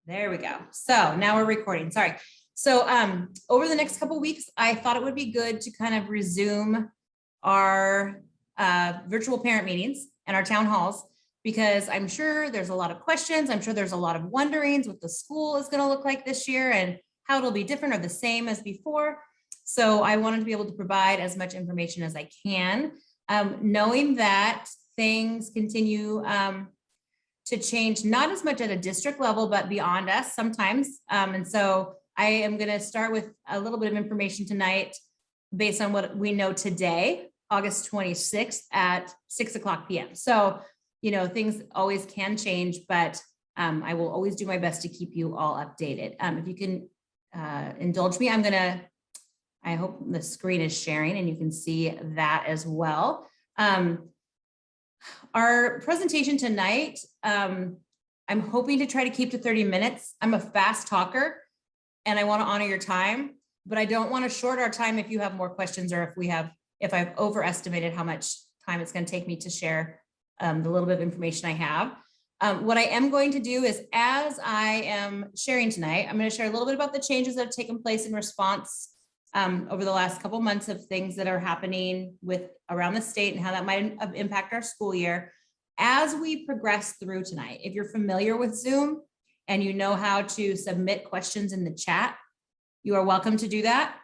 There we go. So now we're recording. Sorry. So over the next couple of weeks, I thought it would be good to kind of resume our virtual parent meetings and our town halls, because I'm sure there's a lot of questions. I'm sure there's a lot of wonderings what the school is going to look like this year and how it'll be different or the same as before. So I wanted to be able to provide as much information as I can, knowing that things continue to change, not as much at a district level, but beyond us sometimes. And so I am going to start with a little bit of information tonight based on what we know today, August 26th at 6:00 p.m. So, you know, things always can change, but I will always do my best to keep you all updated. If you can indulge me, I hope the screen is sharing and you can see that as well. Our presentation tonight, I'm hoping to try to keep to 30 minutes. I'm a fast talker and I want to honor your time, but I don't want to short our time if you have more questions or if I've overestimated how much time it's going to take me to share the little bit of information I have. What I am going to do is, as I am sharing tonight, I'm going to share a little bit about the changes that have taken place in response over the last couple of months of things that are happening around the state and how that might impact our school year as we progress through tonight. If you're familiar with Zoom and you know how to submit questions in the chat, you are welcome to do that.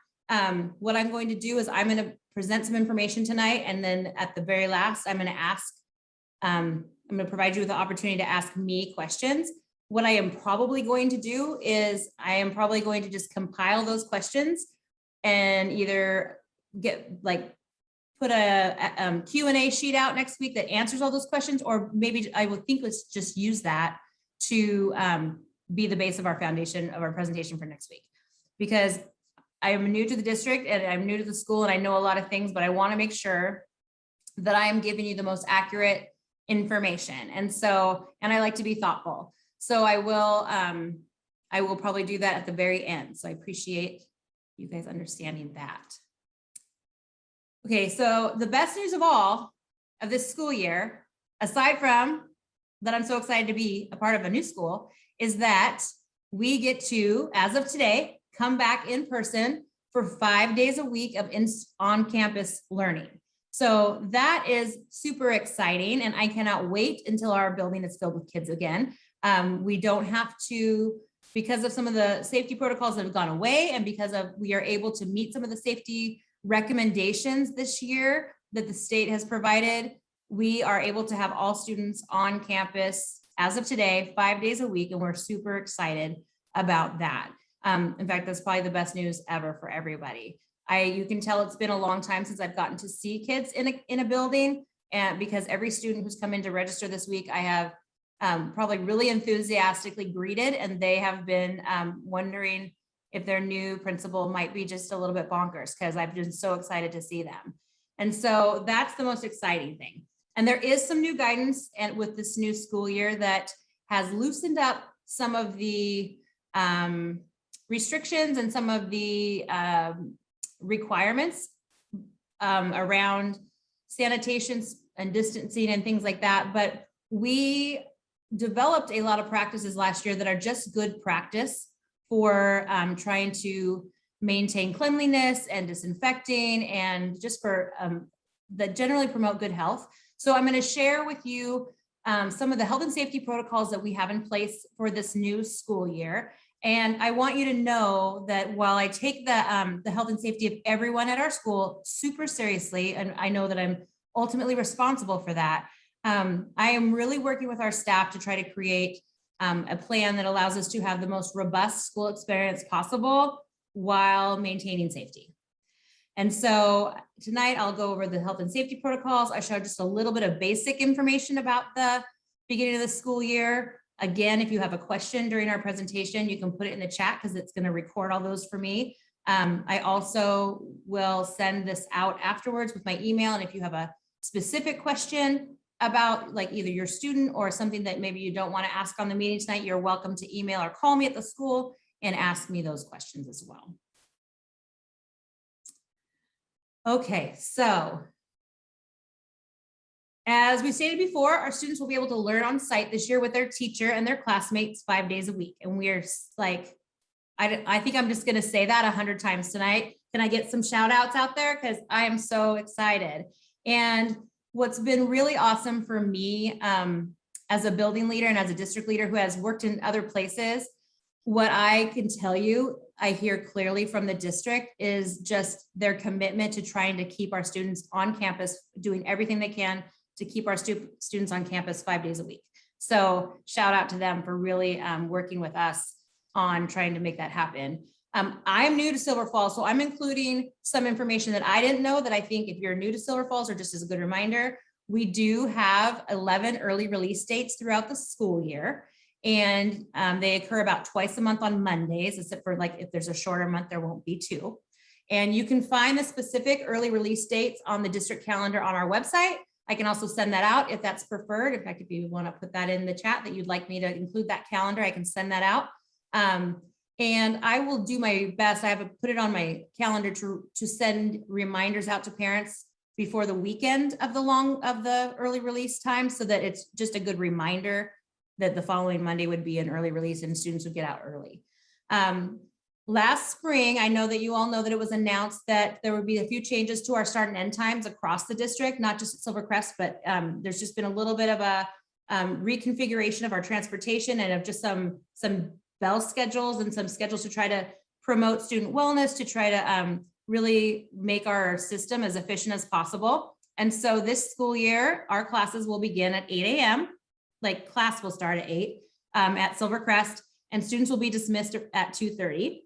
What I'm going to do is I'm going to present some information tonight, and then at the very last, I'm going to provide you with the opportunity to ask me questions. What I am probably going to do is I am probably going to just compile those questions and either put a Q&A sheet out next week that answers all those questions, or maybe I would think let's just use that to be the base of our foundation of our presentation for next week. Because I am new to the district and I'm new to the school and I know a lot of things, but I want to make sure that I am giving you the most accurate information. And I like to be thoughtful. So I will probably do that at the very end. So I appreciate you guys understanding that. Okay, so the best news of all of this school year, aside from that I'm so excited to be a part of a new school, is that we get to, as of today, come back in person for 5 days a week of on-campus learning. So that is super exciting, and I cannot wait until our building is filled with kids again. We don't have to, because of some of the safety protocols that have gone away, and because we are able to meet some of the safety recommendations this year that the state has provided, we are able to have all students on campus as of today, 5 days a week, and we're super excited about that. In fact, that's probably the best news ever for everybody. You can tell it's been a long time since I've gotten to see kids in a building, and because every student who's come in to register this week, I have probably really enthusiastically greeted, and they have been wondering if their new principal might be just a little bit bonkers, because I've been so excited to see them. And so that's the most exciting thing. And there is some new guidance and with this new school year that has loosened up some of the restrictions and some of the requirements around sanitation and distancing and things like that. But we developed a lot of practices last year that are just good practice for trying to maintain cleanliness and disinfecting, and just for that generally promote good health. So I'm going to share with you some of the health and safety protocols that we have in place for this new school year. And I want you to know that while I take the health and safety of everyone at our school super seriously, and I know that I'm ultimately responsible for that, I am really working with our staff to try to create a plan that allows us to have the most robust school experience possible while maintaining safety. And so tonight I'll go over the health and safety protocols. I showed just a little bit of basic information about the beginning of the school year. Again, if you have a question during our presentation, you can put it in the chat because it's going to record all those for me. I also will send this out afterwards with my email. And if you have a specific question about like either your student or something that maybe you don't want to ask on the meeting tonight, you're welcome to email or call me at the school and ask me those questions as well. Okay, so As we stated before, our students will be able to learn on site this year with their teacher and their classmates 5 days a week. And we are like, I think I'm just going to say that 100 times tonight. Can I get some shout outs out there? Because I am so excited. And what's been really awesome for me as a building leader and as a district leader who has worked in other places, what I can tell you, I hear clearly from the district is just their commitment to trying to keep our students on campus, doing everything they can to keep our students on campus 5 days a week. So shout out to them for really working with us on trying to make that happen. I'm new to Silver Falls, so I'm including some information that I didn't know that I think if you're new to Silver Falls, or just as a good reminder, we do have 11 early release dates throughout the school year. And they occur about twice a month on Mondays, except for like if there's a shorter month, there won't be 2. And you can find the specific early release dates on the district calendar on our website. I can also send that out if that's preferred. In fact, if you want to put that in the chat that you'd like me to include that calendar, I can send that out. And I will do my best. I have put it on my calendar to send reminders out to parents before the weekend of the early release time, so that it's just a good reminder that the following Monday would be an early release and students would get out early. Last spring, I know that you all know that it was announced that there would be a few changes to our start and end times across the district, not just at Silver Crest, but there's just been a little bit of a reconfiguration of our transportation and of just some bell schedules and some schedules to try to promote student wellness, to try to really make our system as efficient as possible. And so this school year, our classes will begin at 8 a.m. Like class will start at 8 at Silver Crest, and students will be dismissed at 2:30.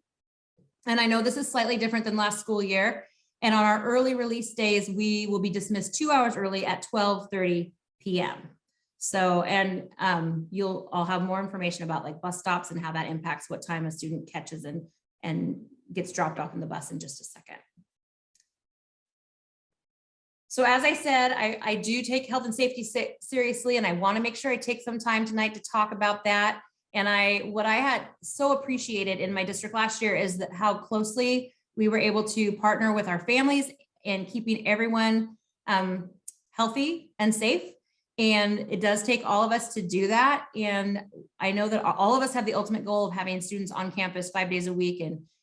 And I know this is slightly different than last school year. And on our early release days, we will be dismissed 2 hours early at 12:30 p.m. So, and I'll have more information about like bus stops and how that impacts what time a student catches and gets dropped off in the bus in just a second. So as I said, I do take health and safety seriously, and I want to make sure I take some time tonight to talk about that. And what I had so appreciated in my district last year is that how closely we were able to partner with our families and keeping everyone healthy and safe. And it does take all of us to do that. And I know that all of us have the ultimate goal of having students on campus 5 days a week.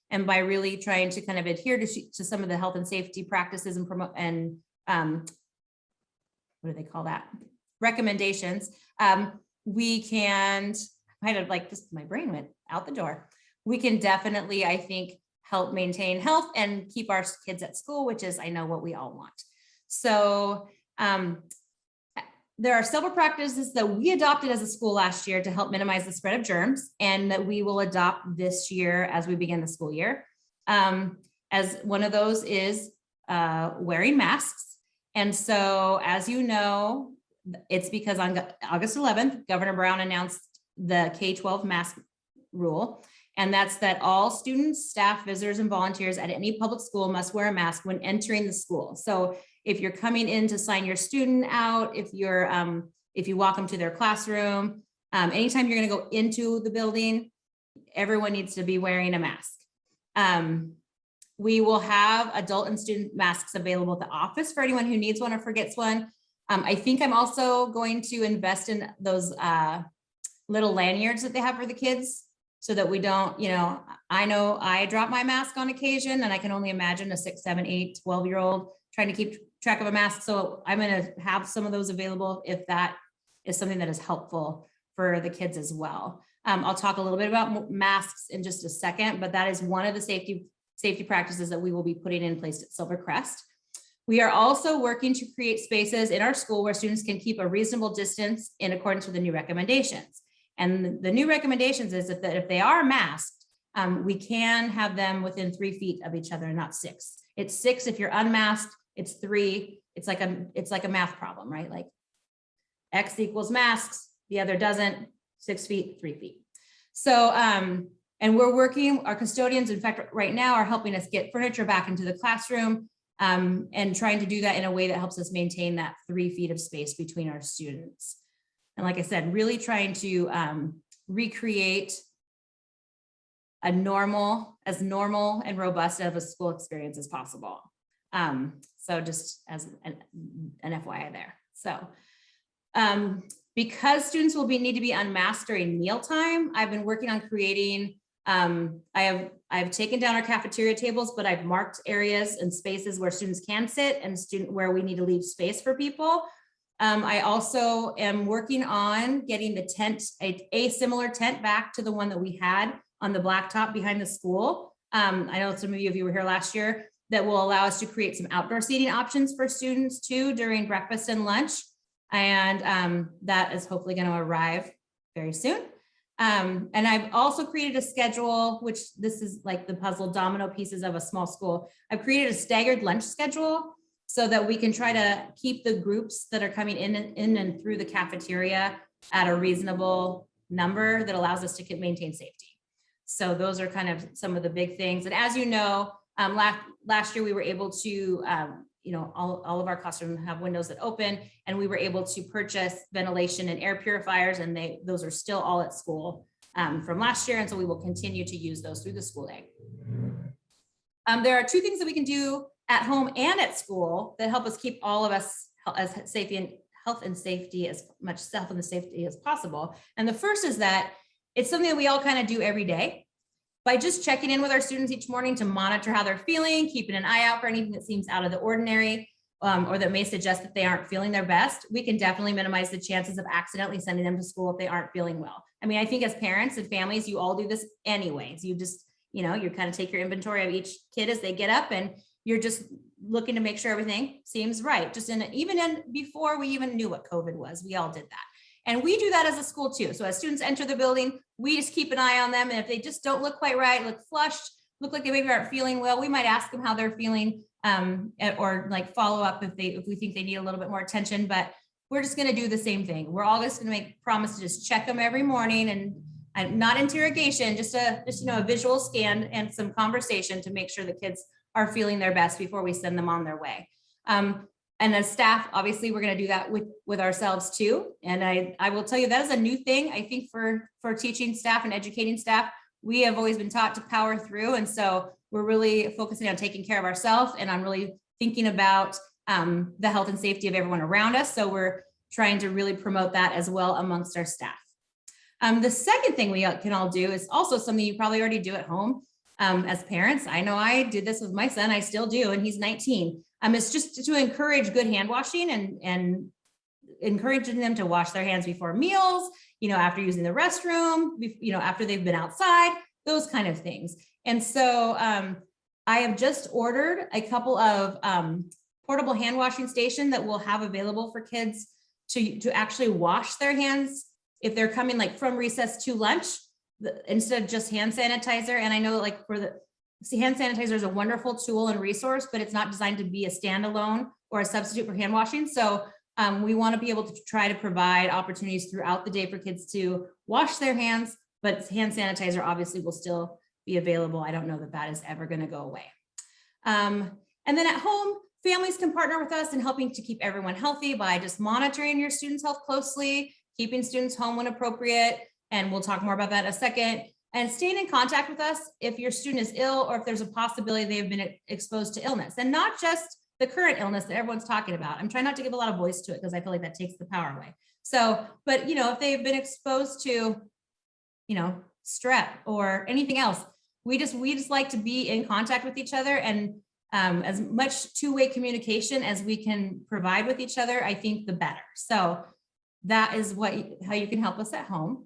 And by really trying to kind of adhere to some of the health and safety practices and promote and what do they call that? Recommendations. We can kind of like this, my brain went out the door. We can definitely, I think, help maintain health and keep our kids at school, which is, I know, what we all want. So there are several practices that we adopted as a school last year to help minimize the spread of germs, and that we will adopt this year as we begin the school year. As one of those is wearing masks. And so, as you know, it's because on August 11th, Governor Brown announced the K-12 mask rule. And that's that all students, staff, visitors, and volunteers at any public school must wear a mask when entering the school. So if you're coming in to sign your student out, if you walk them to their classroom, anytime you're going to go into the building, everyone needs to be wearing a mask. We will have adult and student masks available at the office for anyone who needs one or forgets one. I think I'm also going to invest in those little lanyards that they have for the kids, so that we don't, I know I drop my mask on occasion, and I can only imagine a 6, 7, 8, 12-year-old trying to keep track of a mask. So I'm going to have some of those available if that is something that is helpful for the kids as well. I'll talk a little bit about masks in just a second, but that is one of the safety practices that we will be putting in place at Silver Crest. We are also working to create spaces in our school where students can keep a reasonable distance in accordance with the new recommendations. And the new recommendations is that if they are masked, we can have them within 3 feet of each other, not 6. It's 6 if you're unmasked. It's 3. It's like a math problem, right? Like X equals masks, the other doesn't. 6 feet, 3 feet. So, and we're working, our custodians, in fact, right now are helping us get furniture back into the classroom and trying to do that in a way that helps us maintain that 3 feet of space between our students. And like I said, really trying to recreate as normal and robust of a school experience as possible. So just as an FYI there. So Because students will need to be unmasked during mealtime, I've been working on creating, I've taken down our cafeteria tables, but I've marked areas and spaces where students can sit and where we need to leave space for people. I also am working on getting the tent, a similar tent back to the one that we had on the blacktop behind the school. I know some of you were here last year, that will allow us to create some outdoor seating options for students too during breakfast and lunch. And that is hopefully going to arrive very soon. And I've also created a schedule, which this is like the puzzle domino pieces of a small school. I've created a staggered lunch schedule so that we can try to keep the groups that are coming in and through the cafeteria at a reasonable number that allows us to maintain safety. So those are kind of some of the big things. And as you know, last year we were able to, all of our classrooms have windows that open, and we were able to purchase ventilation and air purifiers, and those are still all at school from last year. And so we will continue to use those through the school day. There are two things that we can do at home and at school that help us keep all of us as health and safety as possible. And the first is that it's something that we all kind of do every day. By just checking in with our students each morning to monitor how they're feeling, keeping an eye out for anything that seems out of the ordinary, or that may suggest that they aren't feeling their best, we can definitely minimize the chances of accidentally sending them to school if they aren't feeling well. I mean, I think as parents and families, you all do this anyways. You just, you kind of take your inventory of each kid as they get up, and you're just looking to make sure everything seems right. Even before we even knew what COVID was, we all did that. And we do that as a school too. So as students enter the building, we just keep an eye on them. And if they just don't look quite right, look flushed, look like they maybe aren't feeling well, we might ask them how they're feeling, or like follow up if we think they need a little bit more attention. But we're just going to do the same thing. We're all just going to make promise to just check them every morning, and not interrogation, just a visual scan and some conversation to make sure the kids are feeling their best before we send them on their way. And as staff, obviously, we're going to do that with ourselves too. And I will tell you, that is a new thing, I think, for teaching staff and educating staff. We have always been taught to power through. And so we're really focusing on taking care of ourselves and on really thinking about the health and safety of everyone around us. So we're trying to really promote that as well amongst our staff. The second thing we can all do is also something you probably already do at home as parents. I know I did this with my son, I still do, and he's 19. It's just to encourage good hand washing and encouraging them to wash their hands before meals, after using the restroom, after they've been outside, those kind of things. And so I have just ordered a couple of portable hand washing stations that we'll have available for kids to actually wash their hands if they're coming like from recess to lunch, instead of just hand sanitizer. And I know like hand sanitizer is a wonderful tool and resource, but it's not designed to be a standalone or a substitute for hand washing. So we want to be able to try to provide opportunities throughout the day for kids to wash their hands, but hand sanitizer obviously will still be available. I don't know that is ever going to go away. And then at home, families can partner with us in helping to keep everyone healthy by just monitoring your students' health closely, keeping students home when appropriate. And we'll talk more about that in a second. And staying in contact with us if your student is ill or if there's a possibility they've been exposed to illness, and not just the current illness that everyone's talking about. I'm trying not to give a lot of voice to it because I feel like that takes the power away. So, but if they've been exposed to, strep or anything else, we just like to be in contact with each other, and as much two-way communication as we can provide with each other, I think the better. So that is how you can help us at home.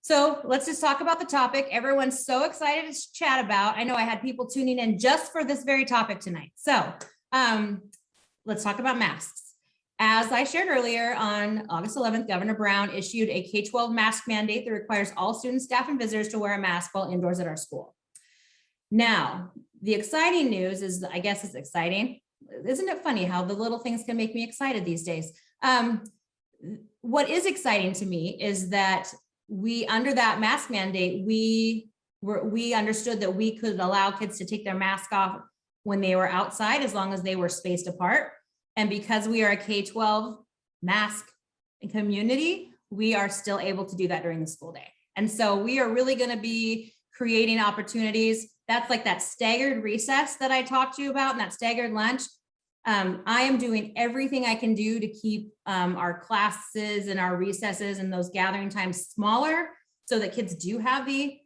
So let's just talk about the topic everyone's so excited to chat about. I know I had people tuning in just for this very topic tonight. So let's talk about masks. As I shared earlier, on August 11th, Governor Brown issued a K-12 mask mandate that requires all students, staff, and visitors to wear a mask while indoors at our school. Now, the exciting news is, I guess it's exciting. Isn't it funny how the little things can make me excited these days? What is exciting to me is that under that mask mandate, we understood that we could allow kids to take their mask off when they were outside, as long as they were spaced apart. And because we are a K-12 mask community, we are still able to do that during the school day. And so we are really going to be creating opportunities. That's like that staggered recess that I talked to you about, and that staggered lunch. I am doing everything I can do to keep our classes and our recesses and those gathering times smaller so that kids do have the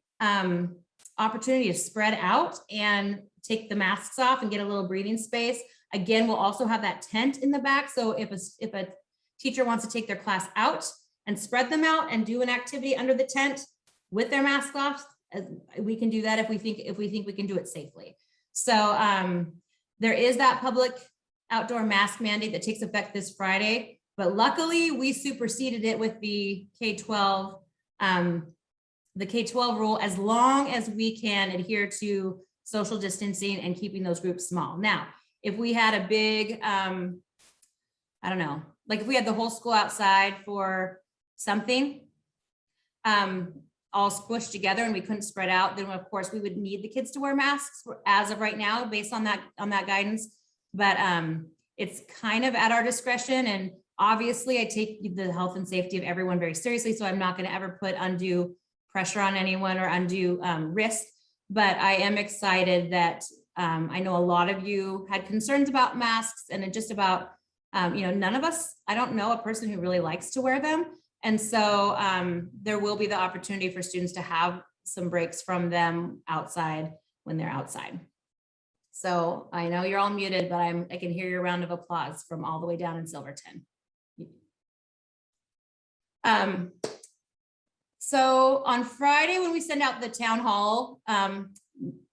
opportunity to spread out and take the masks off and get a little breathing space. Again, we'll also have that tent in the back. So if a teacher wants to take their class out and spread them out and do an activity under the tent with their mask off, we can do that if we think we can do it safely. So there is that public outdoor mask mandate that takes effect this Friday, but luckily we superseded it with the K-12 rule, as long as we can adhere to social distancing and keeping those groups small. Now, if we had a big, I don't know, like if we had the whole school outside for something, all squished together and we couldn't spread out, then of course we would need the kids to wear masks as of right now, based on that guidance. But it's kind of at our discretion. And obviously I take the health and safety of everyone very seriously. So I'm not going to ever put undue pressure on anyone or undue risk. But I am excited that I know a lot of you had concerns about masks, and just about, none of us, I don't know a person who really likes to wear them. And so there will be the opportunity for students to have some breaks from them outside when they're outside. So I know you're all muted, but I can hear your round of applause from all the way down in Silverton. So on Friday, when we send out the town hall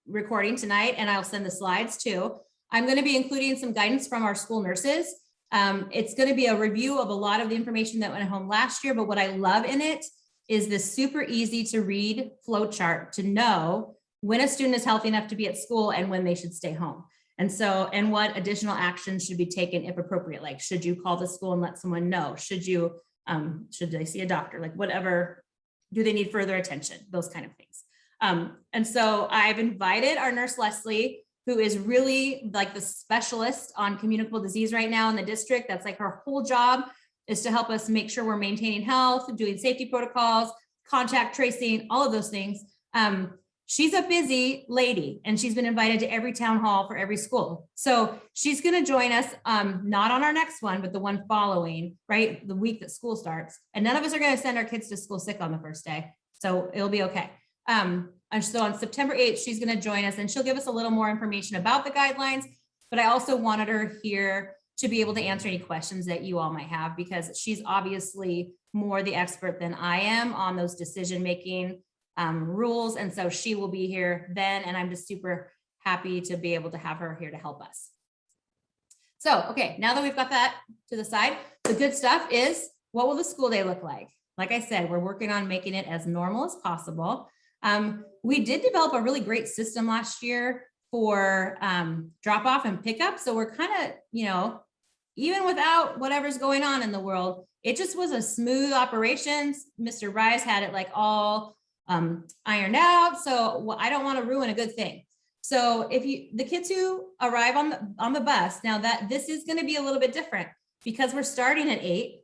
recording tonight, and I'll send the slides too, I'm going to be including some guidance from our school nurses. It's going to be a review of a lot of the information that went home last year, but what I love in it is this super easy to read flow chart to know when a student is healthy enough to be at school and when they should stay home. And what additional actions should be taken if appropriate. Like, should you call the school and let someone know? Should they see a doctor? Like, whatever, do they need further attention? Those kind of things. And so I've invited our nurse, Leslie, who is really like the specialist on communicable disease right now in the district. That's like her whole job, is to help us make sure we're maintaining health, doing safety protocols, contact tracing, all of those things. She's a busy lady, and she's been invited to every town hall for every school. So she's going to join us, not on our next one, but the one following, right? The week that school starts. And none of us are going to send our kids to school sick on the first day. So it'll be okay. And so on September 8th, she's going to join us, and she'll give us a little more information about the guidelines. But I also wanted her here to be able to answer any questions that you all might have, because she's obviously more the expert than I am on those decision-making rules. And so she will be here then, and I'm just super happy to be able to have her here to help us. So, okay, now that we've got that to the side, the good stuff is, what will the school day look like? Like I said, we're working on making it as normal as possible. We did develop a really great system last year for drop off and pickup. So we're kind of, even without whatever's going on in the world, it just was a smooth operations. Mr. Rice had it like all ironed out. So I don't want to ruin a good thing. So if the kids who arrive on the bus, now that this is going to be a little bit different because we're starting at 8,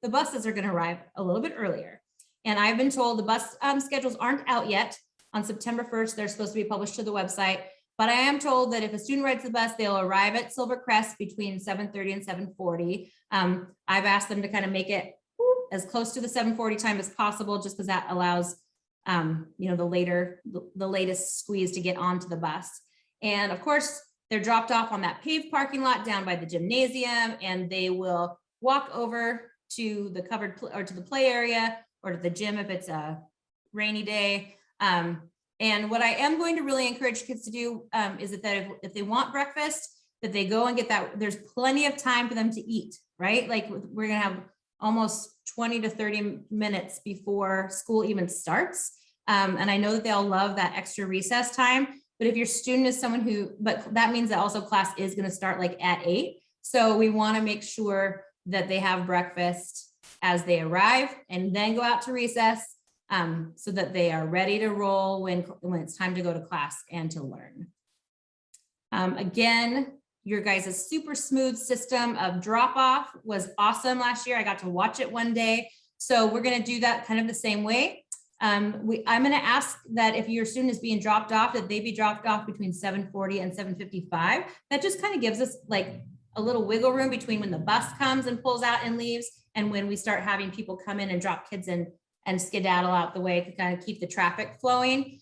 the buses are going to arrive a little bit earlier. And I've been told the bus schedules aren't out yet. On September 1st, they're supposed to be published to the website. But I am told that if a student rides the bus, they'll arrive at Silver Crest between 7:30 and 7:40. I've asked them to kind of make it as close to the 7:40 time as possible, just because that allows the latest squeeze to get onto the bus. And of course, they're dropped off on that paved parking lot down by the gymnasium, and they will walk over to the covered or to the play area or to the gym if it's a rainy day. And what I am going to really encourage kids to do is that if they want breakfast, that they go and get that. There's plenty of time for them to eat, right? Like we're gonna have almost 20 to 30 minutes before school even starts. And I know that they'll love that extra recess time, but if your student is someone but that means that also class is gonna start like at 8. So we wanna make sure that they have breakfast as they arrive and then go out to recess, so that they are ready to roll when it's time to go to class and to learn. Again, your guys' super smooth system of drop off was awesome last year. I got to watch it one day. So we're going to do that kind of the same way. I'm going to ask that if your student is being dropped off, that they be dropped off between 7:40 and 7:55. That just kind of gives us like a little wiggle room between when the bus comes and pulls out and leaves and when we start having people come in and drop kids in and skedaddle out the way to kind of keep the traffic flowing.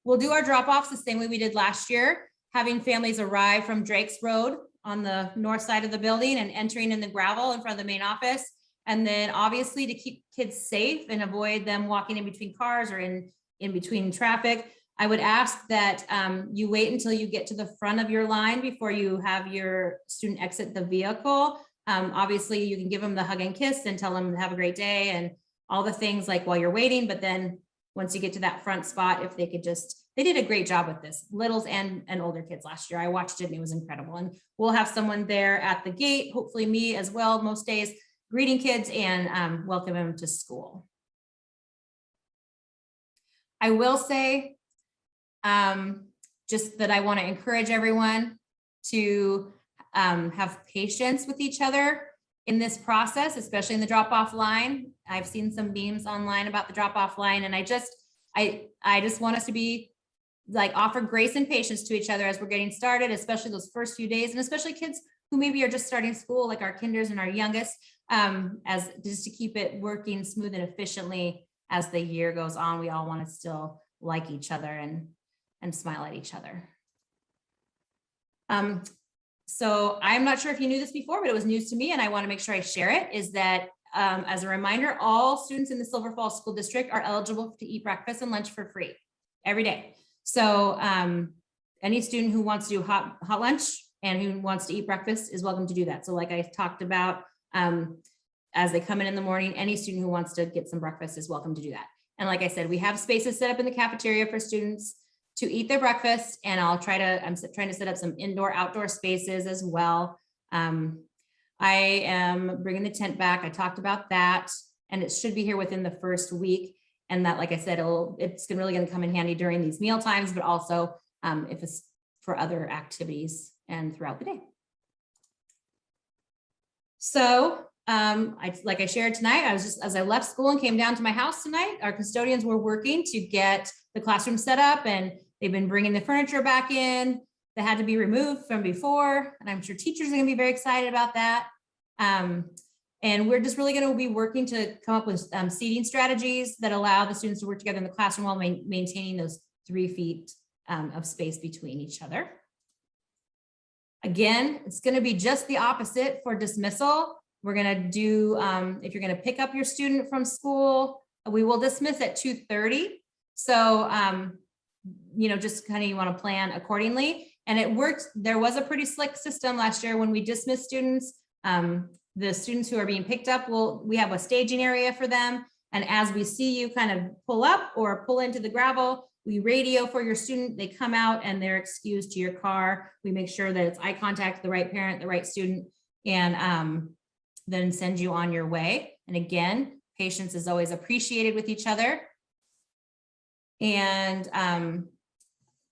We'll do our drop-offs the same way we did last year, having families arrive from Drake's Road on the north side of the building and entering in the gravel in front of the main office. And then obviously to keep kids safe and avoid them walking in between cars or in between traffic, I would ask that you wait until you get to the front of your line before you have your student exit the vehicle. Obviously you can give them the hug and kiss and tell them to have a great day and all the things like while you're waiting, but then once you get to that front spot, if they could just, they did a great job with this, littles and older kids last year. I watched it and it was incredible. And we'll have someone there at the gate, hopefully me as well, most days, greeting kids and welcome them to school. I will say just that I want to encourage everyone to have patience with each other in this process, especially in the drop-off line. I've seen some memes online about the drop-off line, and I just want us to be like offer grace and patience to each other as we're getting started, especially those first few days, and especially kids who maybe are just starting school, like our kinders and our youngest, as just to keep it working smooth and efficiently as the year goes on. We all want to still like each other and smile at each other. So I'm not sure if you knew this before, but it was news to me and I want to make sure I share it, is that as a reminder, all students in the Silver Falls School District are eligible to eat breakfast and lunch for free every day. So any student who wants to do hot lunch and who wants to eat breakfast is welcome to do that. So like I talked about, as they come in the morning, any student who wants to get some breakfast is welcome to do that. And like I said, we have spaces set up in the cafeteria for students to eat their breakfast, and I'm trying to set up some indoor outdoor spaces as well. I am bringing the tent back. I talked about that, and it should be here within the first week. And that, like I said, it's really going to come in handy during these meal times, but also if it's for other activities and throughout the day. So like I shared tonight, as I left school and came down to my house tonight, our custodians were working to get the classroom set up, and they've been bringing the furniture back in that had to be removed from before. And I'm sure teachers are going to be very excited about that. And we're just really going to be working to come up with seating strategies that allow the students to work together in the classroom while maintaining those 3 feet of space between each other. Again, it's going to be just the opposite for dismissal. We're going to do, if you're going to pick up your student from school, we will dismiss at 2:30. So, just kind of you want to plan accordingly. And it worked. There was a pretty slick system last year when we dismissed students. The students who are being picked up, we have a staging area for them. And as we see you kind of pull up or pull into the gravel, we radio for your student. They come out and they're excused to your car. We make sure that it's eye contact, the right parent, the right student, and then send you on your way. And again, patience is always appreciated with each other. And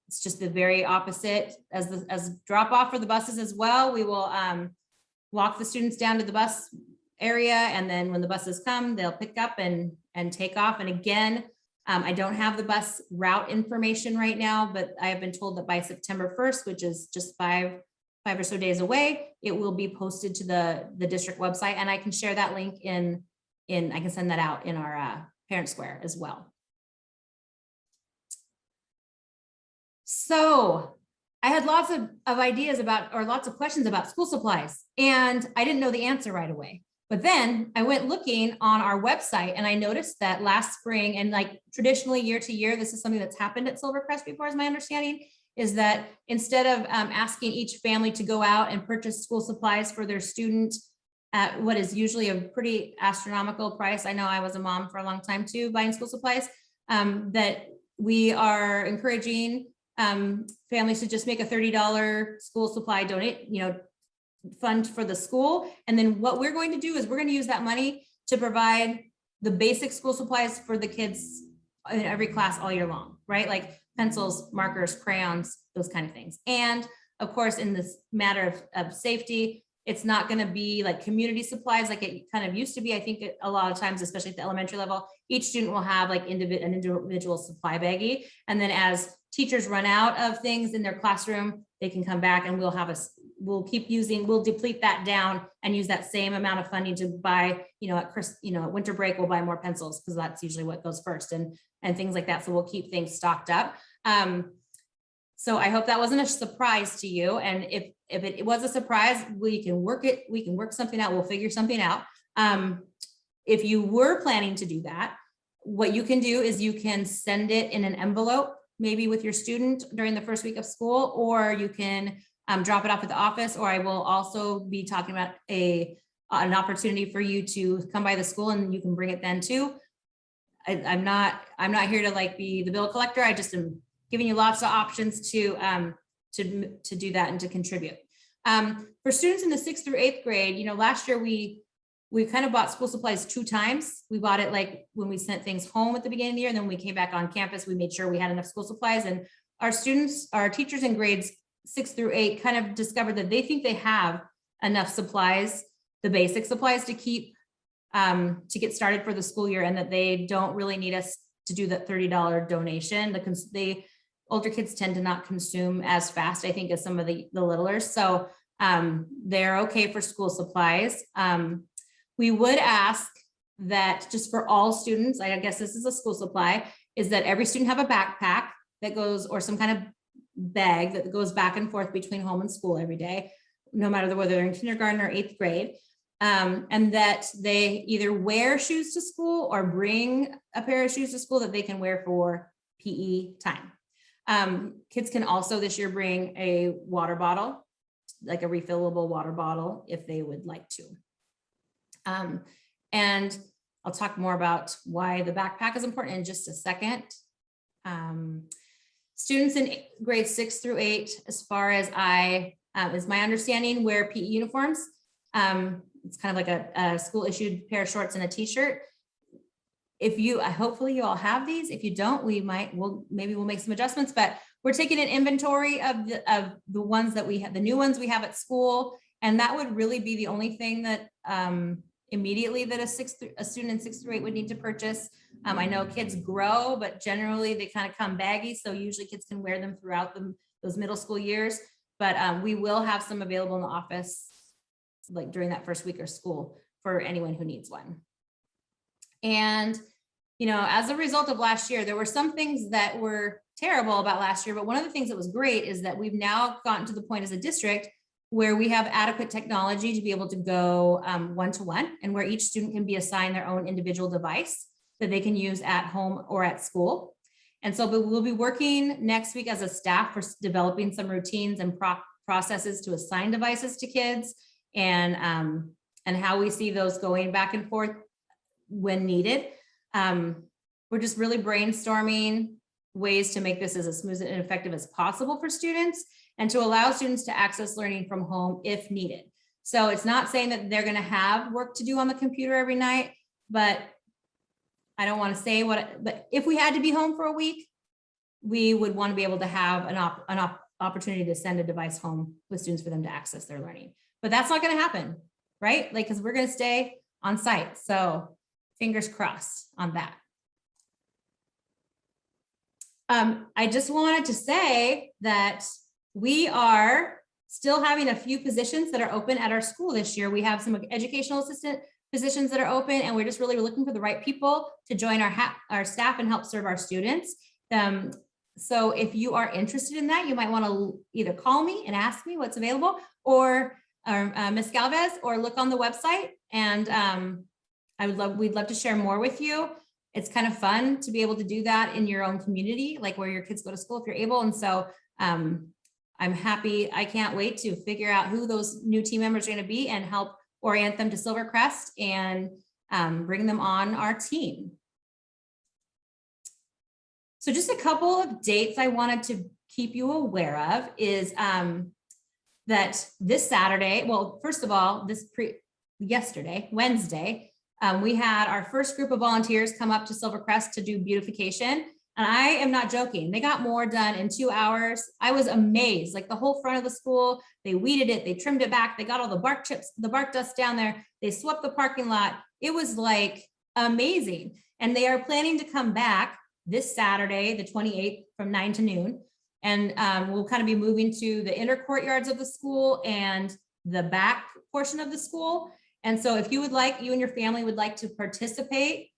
it's just the very opposite as drop off for the buses as well. We will walk the students down to the bus area, and then when the buses come, they'll pick up and take off. And again, I don't have the bus route information right now, but I have been told that by September 1st, which is just five or so days away, it will be posted to the district website, and I can share that link I can send that out in our parent square as well. So I had lots of ideas lots of questions about school supplies, and I didn't know the answer right away. But then I went looking on our website, and I noticed that last spring, and like traditionally year to year, this is something that's happened at Silvercrest before, is my understanding, is that instead of asking each family to go out and purchase school supplies for their student at what is usually a pretty astronomical price. I know I was a mom for a long time too, buying school supplies, that we are encouraging families to just make a $30 school supply fund for the school. And then what we're going to do is we're going to use that money to provide the basic school supplies for the kids in every class all year long, right? Like pencils, markers, crayons, those kind of things. And of course, in this matter of safety, it's not going to be like community supplies like it kind of used to be. I think a lot of times, especially at the elementary level, each student will have like an individual supply baggie. And then as teachers run out of things in their classroom, they can come back and we'll have we'll deplete that down and use that same amount of funding to buy, at Crest, at winter break, we'll buy more pencils because that's usually what goes first and things like that. So we'll keep things stocked up. So I hope that wasn't a surprise to you. And if it was a surprise, we can work something out. We'll figure something out. If you were planning to do that, what you can do is you can send it in an envelope, maybe with your student during the first week of school, or you can drop it off at the office, or I will also be talking about an opportunity for you to come by the school and you can bring it then too. I'm not here to be the bill collector. I just am giving you lots of options to do that and to contribute. For students in the 6th through 8th grade, last year we kind of bought school supplies 2 times. We bought it when we sent things home at the beginning of the year, and then when we came back on campus, we made sure we had enough school supplies. And our teachers in grades 6 through 8 kind of discovered that they think they have enough supplies, the basic supplies to get started for the school year, and that they don't really need us to do that $30 donation. The older kids tend to not consume as fast, I think, as some of the littlers. So they're okay for school supplies. We would ask that just for all students, I guess this is a school supply, is that every student have a backpack that goes, or some kind of bag that goes back and forth between home and school every day, no matter whether they're in kindergarten or 8th grade. And that they either wear shoes to school or bring a pair of shoes to school that they can wear for PE time. Kids can also this year bring a water bottle, like a refillable water bottle, if they would like to. And I'll talk more about why the backpack is important in just a second. Students in grades 6 through 8, as far as is my understanding, wear PE uniforms. It's kind of like a school issued pair of shorts and a t-shirt. Hopefully you all have these. If you don't, maybe we'll make some adjustments, but we're taking an inventory of the ones that we have, the new ones we have at school. And that would really be the only thing that immediately that a student in 6 through 8 would need to purchase. I know kids grow, but generally they kind of come baggy. So usually kids can wear them throughout those middle school years, but we will have some available in the office during that first week of school for anyone who needs one. And, as a result of last year, there were some things that were terrible about last year, but one of the things that was great is that we've now gotten to the point as a district where we have adequate technology to be able to go one-to-one, and where each student can be assigned their own individual device that they can use at home or at school. And so we'll be working next week as a staff for developing some routines and processes to assign devices to kids, and how we see those going back and forth when needed. We're just really brainstorming ways to make this as smooth and effective as possible for students, and to allow students to access learning from home if needed. So it's not saying that they're going to have work to do on the computer every night, but I don't want to say but if we had to be home for a week, we would want to be able to have an opportunity to send a device home with students for them to access their learning. But that's not going to happen, right? Because we're going to stay on site. So fingers crossed on that. I just wanted to say that we are still having a few positions that are open at our school this year. We have some educational assistant positions that are open, and we're just really looking for the right people to join our staff and help serve our students. So if you are interested in that, you might want to either call me and ask me what's available, or Ms. Galvez, or look on the website, and we'd love to share more with you. It's kind of fun to be able to do that in your own community, like where your kids go to school if you're able. And so I'm happy. I can't wait to figure out who those new team members are going to be and help orient them to Silver Crest and bring them on our team. So just a couple of dates I wanted to keep you aware of is that this Saturday, well, first of all, yesterday, Wednesday, we had our first group of volunteers come up to Silver Crest to do beautification. And I am not joking. They got more done in 2 hours. I was amazed. Like the whole front of the school, they weeded it, they trimmed it back, they got all the bark chips, the bark dust down there, they swept the parking lot. It was like amazing. And they are planning to come back this Saturday, the 28th, from 9 to noon. And we'll kind of be moving to the inner courtyards of the school and the back portion of the school. And so if you would like, you and your family would like to participate,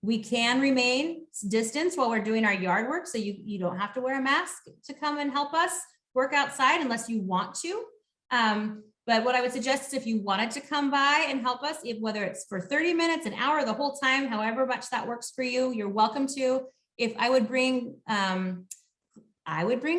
we can remain distance while we're doing our yard work. So you don't have to wear a mask to come and help us work outside unless you want to. But what I would suggest is if you wanted to come by and help us, whether it's for 30 minutes, an hour, the whole time, however much that works for you, you're welcome to. If I would bring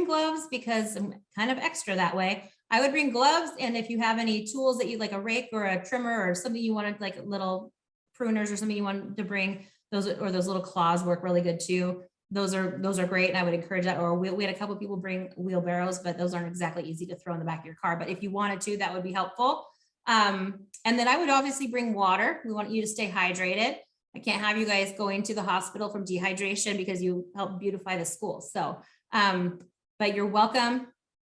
gloves because I'm kind of extra that way. I would bring gloves. And if you have any tools that you like, a rake or a trimmer or something you wanted, like little pruners or something you wanted to bring, those little claws work really good too. Those are great. And I would encourage that. Or we had a couple of people bring wheelbarrows, but those aren't exactly easy to throw in the back of your car. But if you wanted to, that would be helpful. And then I would obviously bring water. We want you to stay hydrated. I can't have you guys going to the hospital from dehydration because you help beautify the school. So, but you're welcome.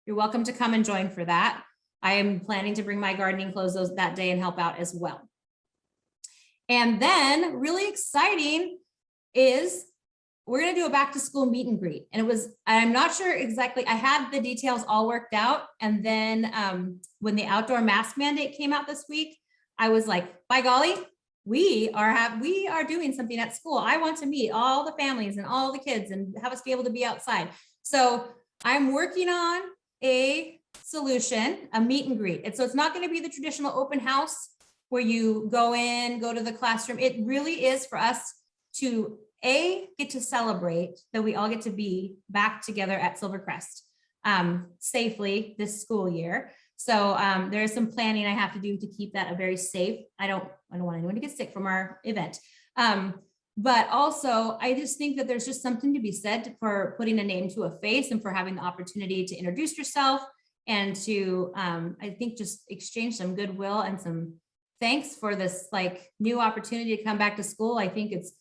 You're welcome to come and join for that. I am planning to bring my gardening clothes that day and help out as well. And then really exciting is we're going to do a back to school meet and greet. And I'm not sure exactly, I had the details all worked out. And then when the outdoor mask mandate came out this week, I was like, by golly, we are doing something at school. I want to meet all the families and all the kids and have us be able to be outside. So I'm working on a solution, a meet and greet. And so it's not going to be the traditional open house where you go to the classroom. It really is for us to get to celebrate that we all get to be back together at Silver Crest safely this school year. So there is some planning I have to do to keep that a very safe. I don't want anyone to get sick from our event. But also, I just think that there's just something to be said for putting a name to a face and for having the opportunity to introduce yourself and to, I think, just exchange some goodwill and some thanks for this like new opportunity to come back to school. I think it's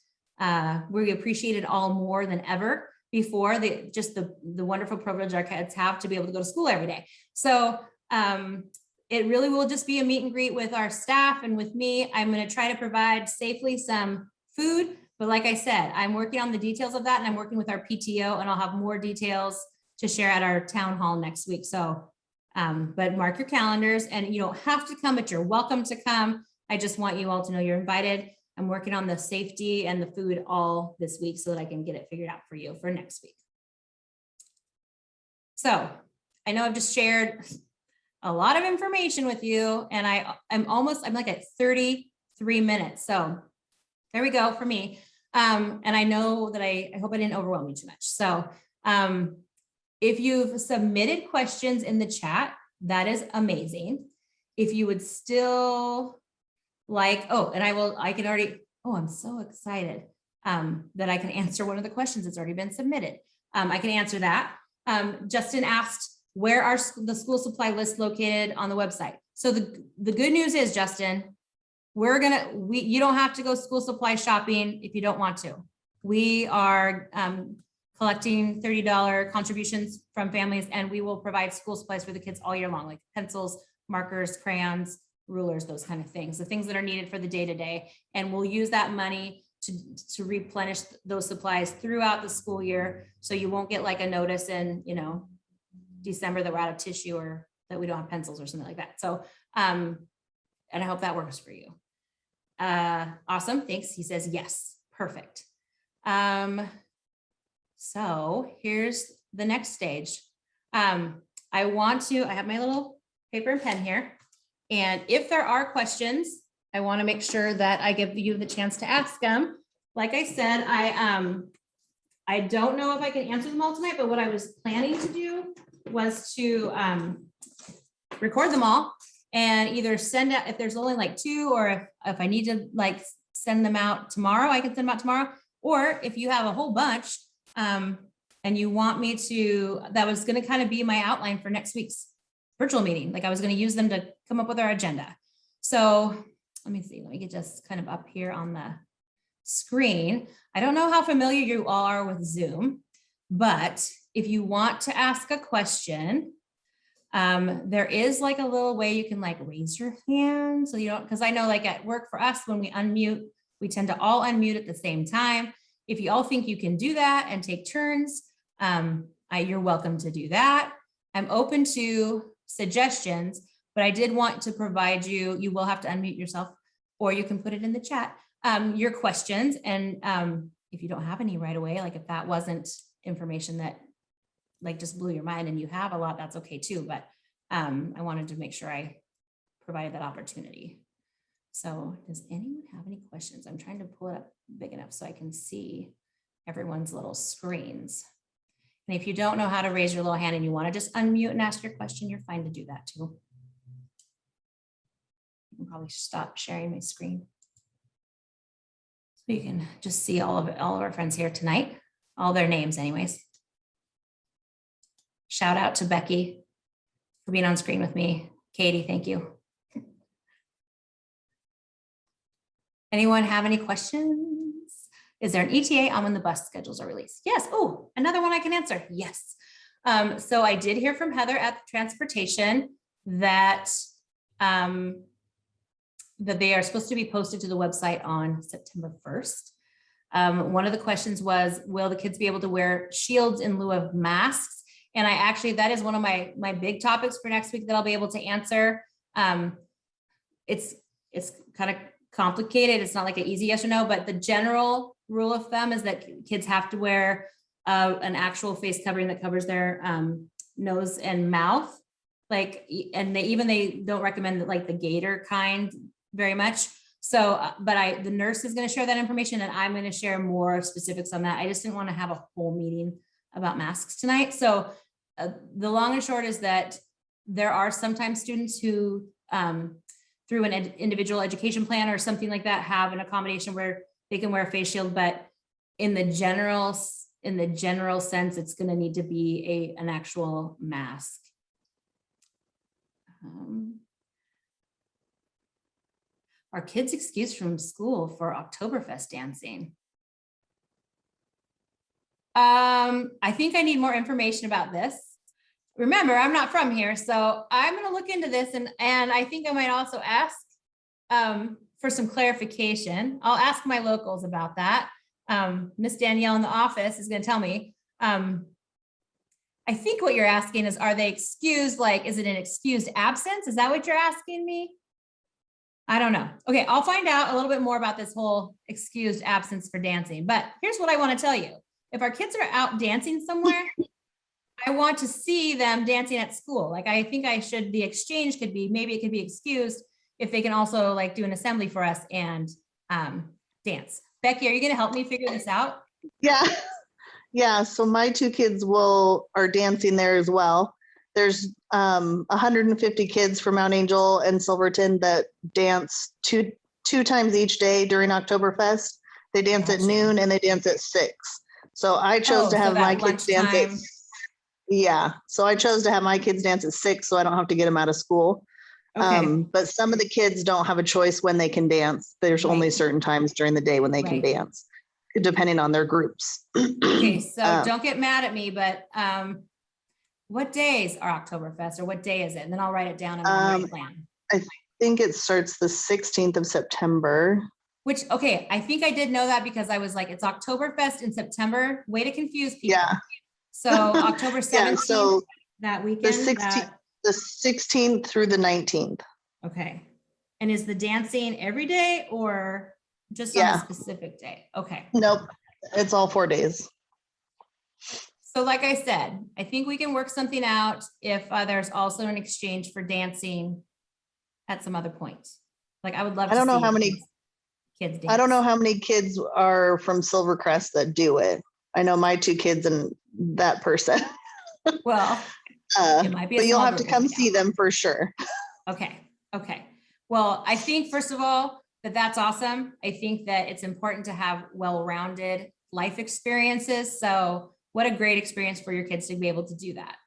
we appreciate it all more than ever before, the wonderful privilege our kids have to be able to go to school every day. So it really will just be a meet and greet with our staff and with me. I'm going to try to provide safely some food. But like I said, I'm working on the details of that and I'm working with our PTO and I'll have more details to share at our town hall next week. So, but mark your calendars and you don't have to come, but you're welcome to come. I just want you all to know you're invited. I'm working on the safety and the food all this week so that I can get it figured out for you for next week. So I know I've just shared a lot of information with you and I'm like at 33 minutes. So there we go for me. And I know that I hope I didn't overwhelm you too much. So if you've submitted questions in the chat, that is amazing. If you would still like, I'm so excited that I can answer one of the questions that's already been submitted. I can answer that. Justin asked, where are the school supply list located on the website? So the good news is, Justin, you don't have to go school supply shopping if you don't want to. We are collecting $30 contributions from families and we will provide school supplies for the kids all year long, like pencils, markers, crayons, rulers, those kind of things, the things that are needed for the day-to-day. And we'll use that money to replenish those supplies throughout the school year. So you won't get like a notice in, December that we're out of tissue or that we don't have pencils or something like that. So, and I hope that works for you. Awesome. Thanks. He says, yes, perfect. So here's the next stage. I have my little paper and pen here. And if there are questions, I want to make sure that I give you the chance to ask them. Like I said, I don't know if I can answer them all tonight, but what I was planning to do was to record them all and either send out, if there's only like 2, or if I need to like send them out tomorrow, I can send them out tomorrow. Or if you have a whole bunch and you want me to, that was going to kind of be my outline for next week's virtual meeting. Like I was going to use them to come up with our agenda. So let me get just kind of up here on the screen. I don't know how familiar you all are with Zoom, but if you want to ask a question, there is like a little way you can like raise your hand. So you don't, because I know like at work for us, when we unmute, we tend to all unmute at the same time. If you all think you can do that and take turns, I'm you're welcome to do that. I'm open to suggestions, but I did want to provide you, you will have to unmute yourself, or you can put it in the chat, your questions. And if you don't have any right away, like if that wasn't information that like just blew your mind and you have a lot, that's okay too. But I wanted to make sure I provided that opportunity. So does anyone have any questions? I'm trying to pull it up big enough so I can see everyone's little screens. And if you don't know how to raise your little hand and you want to just unmute and ask your question, you're fine to do that too. I can probably stop sharing my screen. So you can just see all of our friends here tonight, all their names anyways. Shout out to Becky for being on screen with me. Katie, thank you. Anyone have any questions? Is there an ETA on when the bus schedules are released? Yes. Oh, another one I can answer. Yes. So I did hear from Heather at transportation that that they are supposed to be posted to the website on September 1st. One of the questions was, will the kids be able to wear shields in lieu of masks? And that is one of my big topics for next week that I'll be able to answer. It's kind of complicated. It's not like an easy yes or no, but the general rule of thumb is that kids have to wear an actual face covering that covers their nose and mouth. Like, and they don't recommend like the gaiter kind very much. So, but the nurse is going to share that information and I'm going to share more specifics on that. I just didn't want to have a whole meeting about masks tonight. So the long and short is that there are sometimes students who through an individual education plan or something like that have an accommodation where they can wear a face shield, but in the general sense, it's going to need to be an actual mask. Are kids excused from school for Oktoberfest dancing? I think I need more information about this. Remember, I'm not from here, so I'm going to look into this, and I think I might also ask for some clarification. I'll ask my locals about that. Miss Danielle in the office is going to tell me. I think what you're asking is, are they excused? Like, is it an excused absence? Is that what you're asking me? I don't know. Okay, I'll find out a little bit more about this whole excused absence for dancing. But here's what I want to tell you. If our kids are out dancing somewhere, I want to see them dancing at school. Like, I think the exchange could be, maybe it could be excused if they can also like do an assembly for us and dance. Becky, are you going to help me figure this out? Yeah. Yeah. So my two kids are dancing there as well. There's 150 kids from Mount Angel and Silverton that dance two times each day during Oktoberfest. They dance at noon and they dance at 6. So I chose to have my kids dance at, so I chose to have my kids dance at 6 so I don't have to get them out of school. Okay. But some of the kids don't have a choice when they can dance. There's only certain times during the day when they can dance, depending on their groups. Okay, so don't get mad at me, but what days are Oktoberfest, or what day is it? And then I'll write it down in my plan. I think it starts the 16th of September. Which, okay, I think I did know that because I was like, it's Oktoberfest in September. Way to confuse people. Yeah. So October 17th, so that weekend. The 16th through the 19th. Okay. And is the dancing every day or just on a specific day? Okay. Nope. It's all 4 days. So like I said, I think we can work something out if there's also an exchange for dancing at some other point. Like, I would love to see. I don't know how many kids dance. I don't know how many kids are from Silvercrest that do it. I know my 2 kids and that person. Well, it might be, but you'll have to come see them for sure. Okay. Okay. Well, I think first of all, that's awesome. I think that it's important to have well-rounded life experiences. So what a great experience for your kids to be able to do that.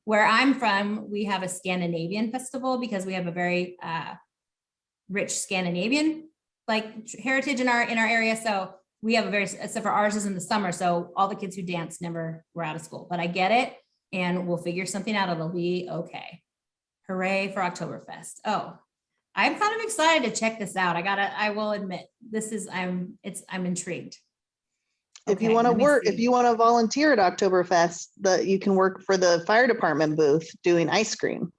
Where I'm from, we have a Scandinavian festival because we have a very rich Scandinavian like heritage in our area. So we have except for ours is in the summer. So all the kids who dance never were out of school, but I get it. And we'll figure something out. It'll be okay. Hooray for Oktoberfest. Oh, I'm kind of excited to check this out. I will admit, I'm intrigued. If you Okay, want to let me work, if see. you want to volunteer at Oktoberfest, you can work for the fire department booth doing ice cream.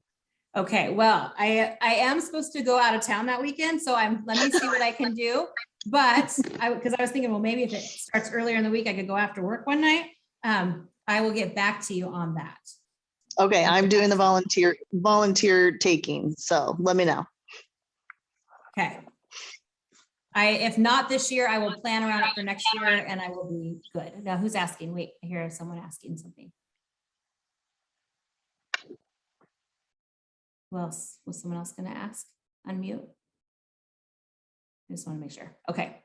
Okay, well, I am supposed to go out of town that weekend, so let me see what I can do. But because I was thinking, well, maybe if it starts earlier in the week, I could go after work one night. I will get back to you on that. Okay, I'm doing the volunteer taking, so let me know. Okay. If not this year, I will plan around it for next year and I will be good. Now, who's asking? Wait, I hear someone asking something. Who else? Was someone else going to ask? Unmute. I just want to make sure. Okay.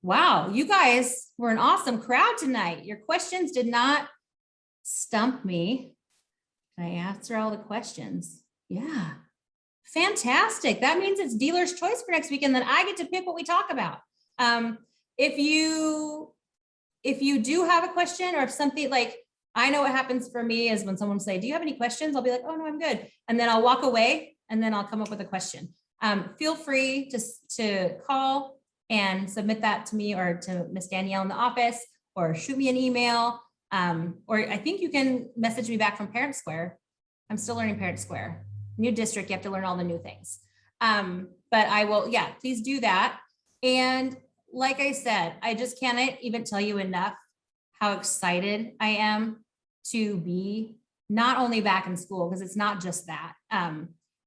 Wow, you guys were an awesome crowd tonight. Your questions did not stump me. Can I answer all the questions? Yeah. Fantastic. That means it's dealer's choice for next week, and then I get to pick what we talk about. If you do have a question, or if something, like, I know what happens for me is when someone say, do you have any questions? I'll be like, oh no, I'm good. And then I'll walk away and then I'll come up with a question. Feel free to call and submit that to me or to Miss Danielle in the office, or shoot me an email. Or I think you can message me back from Parent Square. I'm still learning Parent Square. New district, you have to learn all the new things. But I will, yeah, please do that. And like I said, I just can't even tell you enough how excited I am to be not only back in school, because it's not just that.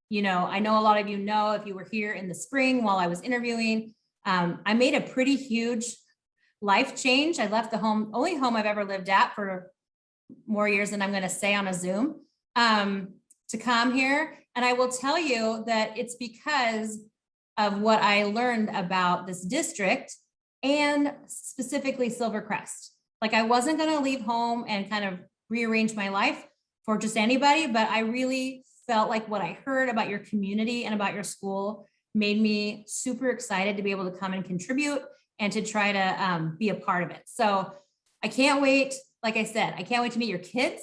You know, I know a lot of you know, if you were here in the spring while I was interviewing, I made a pretty huge life change. I left the only home I've ever lived at for more years than I'm going to say on a Zoom, to come here. And I will tell you that it's because of what I learned about this district and specifically Silver Crest. Like, I wasn't going to leave home and kind of rearrange my life for just anybody, but I really felt like what I heard about your community and about your school made me super excited to be able to come and contribute and to try to be a part of it. So I can't wait. Like I said, I can't wait to meet your kids.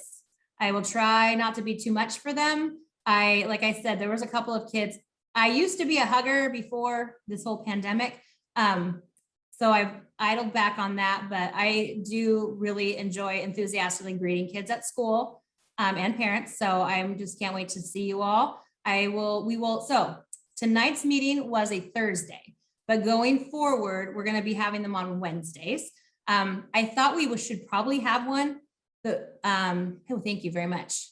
I will try not to be too much for them. Like I said, there was a couple of kids. I used to be a hugger before this whole pandemic. So I've idled back on that, but I do really enjoy enthusiastically greeting kids at school and parents. So I just can't wait to see you all. So tonight's meeting was a Thursday, but going forward, we're going to be having them on Wednesdays. I thought we should probably have one. Oh, thank you very much.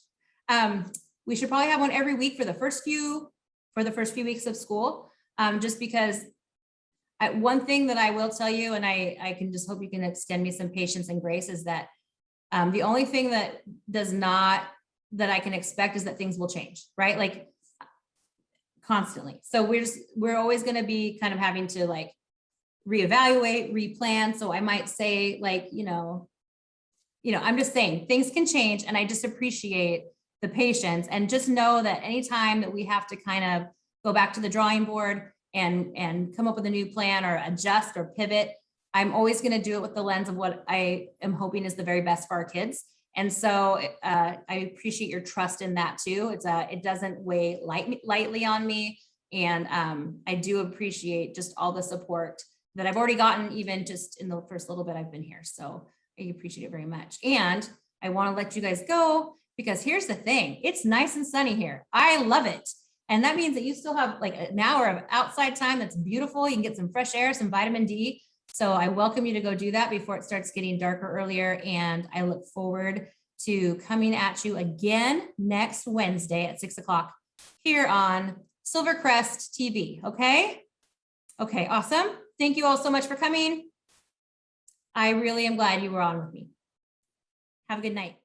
We should probably have one every week for the first few weeks of school, just because one thing that I will tell you, and I can just hope you can extend me some patience and grace, is that the only thing that that I can expect is that things will change, right? Like, constantly. So we're always going to be kind of having to like reevaluate, replan. So I might say, like, I'm just saying things can change, and I just appreciate the patience, and just know that anytime that we have to kind of go back to the drawing board and come up with a new plan or adjust or pivot, I'm always going to do it with the lens of what I am hoping is the very best for our kids. And so I appreciate your trust in that too. It doesn't weigh lightly on me. And I do appreciate just all the support that I've already gotten, even just in the first little bit I've been here. So I appreciate it very much. And I want to let you guys go, because here's the thing. It's nice and sunny here. I love it. And that means that you still have like an hour of outside time that's beautiful. You can get some fresh air, some vitamin D. So I welcome you to go do that before it starts getting darker earlier. And I look forward to coming at you again next Wednesday at 6 o'clock here on Silver Crest TV. Okay. Okay. Awesome. Thank you all so much for coming. I really am glad you were on with me. Have a good night.